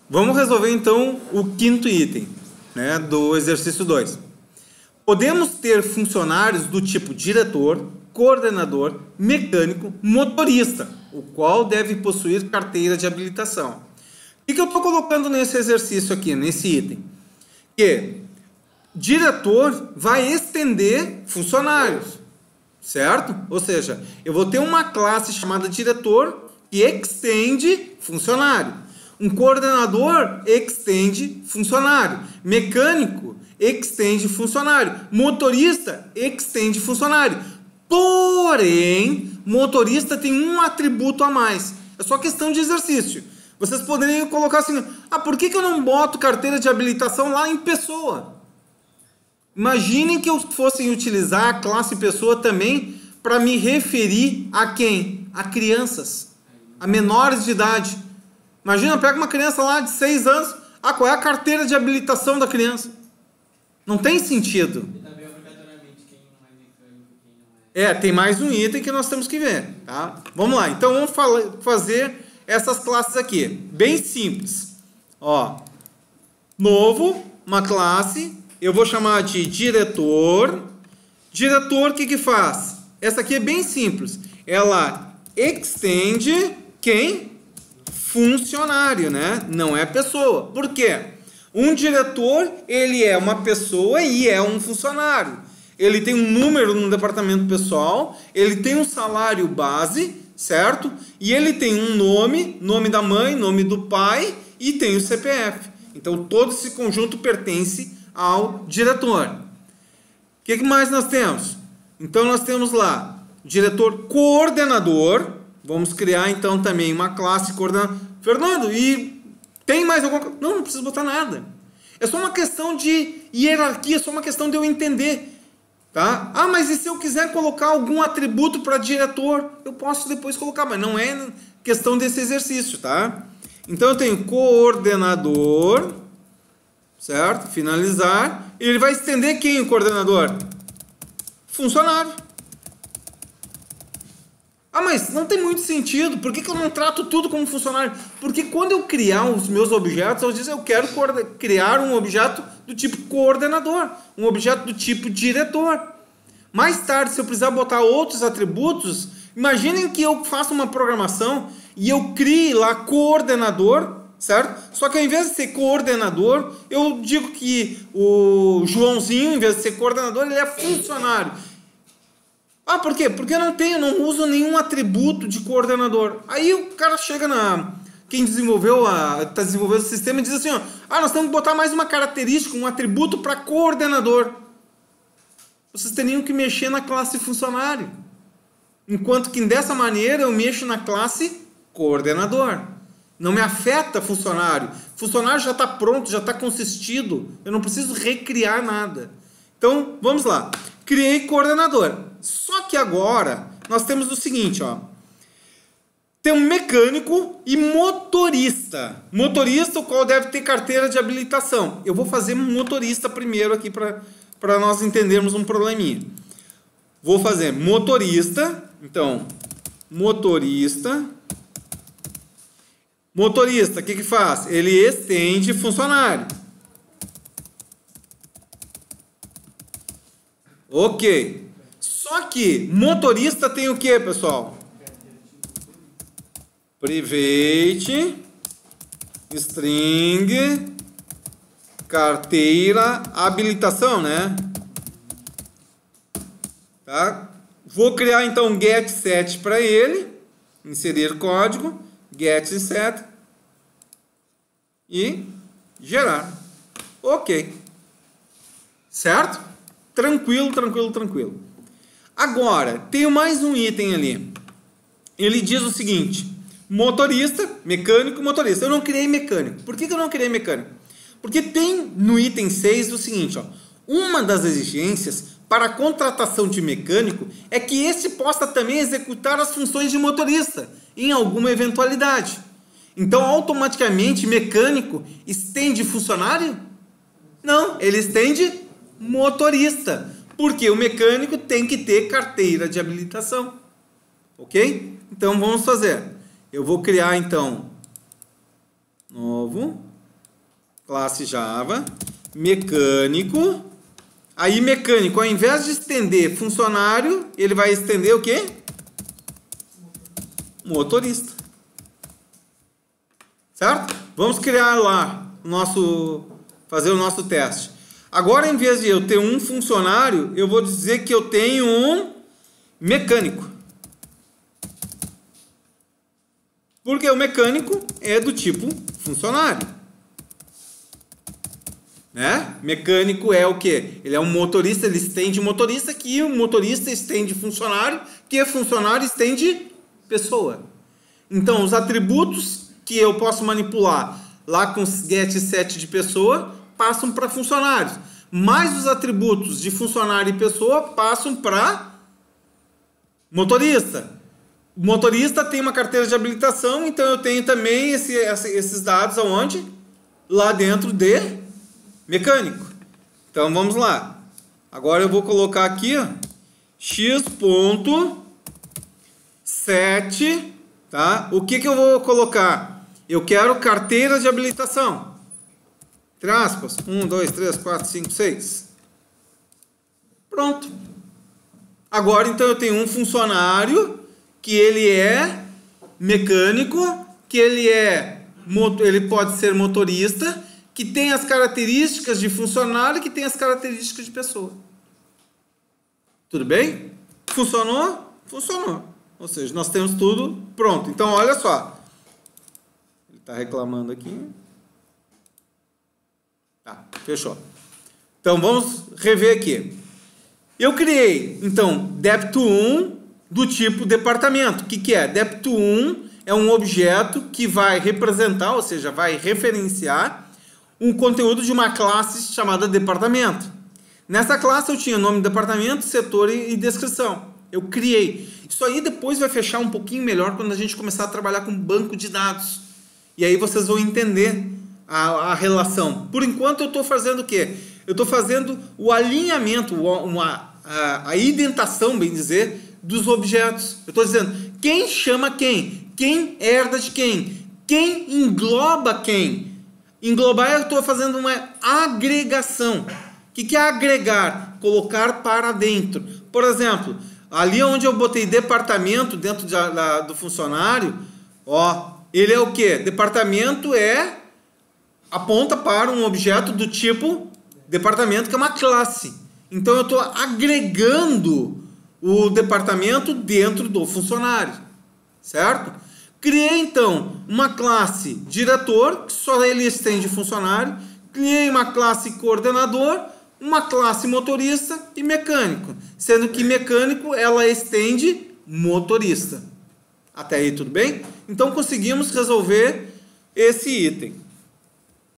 Vamos resolver então o quinto item, né, do exercício 2. Podemos ter funcionários do tipo diretor, coordenador, mecânico, motorista, o qual deve possuir carteira de habilitação. O que eu estou colocando nesse exercício aqui, nesse item? Que diretor vai estender funcionários, certo? Ou seja, eu vou ter uma classe chamada diretor que extende funcionário. Um coordenador extende funcionário. Mecânico extende funcionário. Motorista extende funcionário. Porém, motorista tem um atributo a mais. É só questão de exercício. Vocês poderiam colocar assim: por que eu não boto carteira de habilitação lá em pessoa? Imaginem que eu fosse utilizar a classe pessoa também para me referir a quem? A crianças, a menores de idade. Imagina, pega uma criança lá de 6 anos, qual é a carteira de habilitação da criança? Não tem sentido. E também obrigatoriamente quem não é mecânico, quem não é... Tem mais um item que nós temos que ver, tá? Vamos lá, então vamos fazer essas classes aqui, bem simples. Ó, novo, uma classe, eu vou chamar de diretor. Diretor, o que faz? Essa aqui é bem simples, ela extende quem? Funcionário, né? Não é pessoa. Por quê? Um diretor, ele é uma pessoa e é um funcionário. Ele tem um número no departamento pessoal, ele tem um salário base, certo? E ele tem um nome da mãe, nome do pai e tem o CPF. Então, todo esse conjunto pertence ao diretor. O que mais nós temos? Então, nós temos lá, diretor coordenador. Vamos criar, então, também uma classe coordenador. Fernando, e tem mais alguma coisa? Não precisa botar nada. É só uma questão de hierarquia, é só uma questão de eu entender. Tá? Mas e se eu quiser colocar algum atributo para diretor? Eu posso depois colocar, mas não é questão desse exercício, tá? Então, eu tenho coordenador, certo? Finalizar. E ele vai estender quem, o coordenador? Funcionário. Mas não tem muito sentido. Por que eu não trato tudo como funcionário? Porque quando eu criar os meus objetos, eu digo, eu quero criar um objeto do tipo coordenador, um objeto do tipo diretor. Mais tarde, se eu precisar botar outros atributos, imaginem que eu faça uma programação e eu crie lá coordenador, certo? Só que ao invés de ser coordenador, eu digo que o Joãozinho, em vez de ser coordenador, ele é funcionário. Por quê? Porque eu não uso nenhum atributo de coordenador. Aí o cara chega quem está desenvolvendo o sistema e diz assim, nós temos que botar mais uma característica, um atributo para coordenador. Vocês teriam que mexer na classe funcionário. Enquanto que dessa maneira eu mexo na classe coordenador. Não me afeta funcionário. Funcionário já está pronto, já está consistido. Eu não preciso recriar nada. Então, vamos lá. Criei coordenador. Só que agora nós temos o seguinte, tem um mecânico e motorista. Motorista, o qual deve ter carteira de habilitação. Eu vou fazer motorista primeiro aqui para nós entendermos um probleminha. Vou fazer motorista. Então, motorista. Motorista, o que faz? Ele estende funcionário. Ok. Só que motorista tem o que, pessoal? Private string carteira habilitação, né? Tá? Vou criar então um get set para ele, inserir código, get set e gerar. Ok. Certo? Tranquilo, tranquilo, tranquilo. Agora, tenho mais um item ali. Ele diz o seguinte: motorista, mecânico, motorista. Eu não criei mecânico. Por que eu não criei mecânico? Porque tem no item 6 o seguinte, uma das exigências para a contratação de mecânico é que esse possa também executar as funções de motorista em alguma eventualidade. Então, automaticamente, mecânico estende funcionário? Não, ele estende motorista. Porque o mecânico tem que ter carteira de habilitação. Ok? Então, vamos fazer. Eu vou criar, então, novo. classe Java, mecânico. Aí mecânico, ao invés de estender funcionário, ele vai estender o quê? Motorista. Certo? Vamos criar lá fazer o nosso teste. Agora, em vez de eu ter um funcionário, eu vou dizer que eu tenho um mecânico. Porque o mecânico é do tipo funcionário. Né? Mecânico é o quê? Ele é um motorista, ele estende motorista, que o motorista estende funcionário, que funcionário estende pessoa. Então, os atributos que eu posso manipular lá com get set de pessoa passam para funcionários. Mas os atributos de funcionário e pessoa passam para motorista. O motorista tem uma carteira de habilitação, então eu tenho também esses dados aonde? Lá dentro de mecânico. Então vamos lá. Agora eu vou colocar aqui, ó, x.set, tá? O que eu vou colocar? Eu quero carteira de habilitação. Entre aspas. 1, 2, 3, 4, 5, 6. Pronto. Agora então eu tenho um funcionário que ele é mecânico, que ele pode ser motorista, que tem as características de funcionário e que tem as características de pessoa. Tudo bem? Funcionou? Funcionou. Ou seja, nós temos tudo pronto. Então, olha só. Ele está reclamando aqui. Tá, fechou. Então, vamos rever aqui. Eu criei, então, depto1 do tipo departamento. O que é? Depto1 é um objeto que vai representar, ou seja, vai referenciar um conteúdo de uma classe chamada departamento. Nessa classe eu tinha nome do departamento, setor e descrição. Eu criei. Isso aí depois vai fechar um pouquinho melhor quando a gente começar a trabalhar com banco de dados. E aí vocês vão entender a relação. Por enquanto eu estou fazendo o quê? Eu estou fazendo o alinhamento, a indentação, bem dizer, dos objetos. Eu estou dizendo quem chama quem, quem herda de quem engloba quem. Englobar, eu estou fazendo uma agregação. O que é agregar? Colocar para dentro. Por exemplo, ali onde eu botei departamento dentro do funcionário, ó, ele é o quê? Departamento aponta para um objeto do tipo departamento, que é uma classe. Então eu estou agregando o departamento dentro do funcionário. Certo? Criei, então, uma classe diretor, que só ele estende funcionário. Criei uma classe coordenador, uma classe motorista e mecânico. Sendo que mecânico, ela estende motorista. Até aí, tudo bem? Então, conseguimos resolver esse item.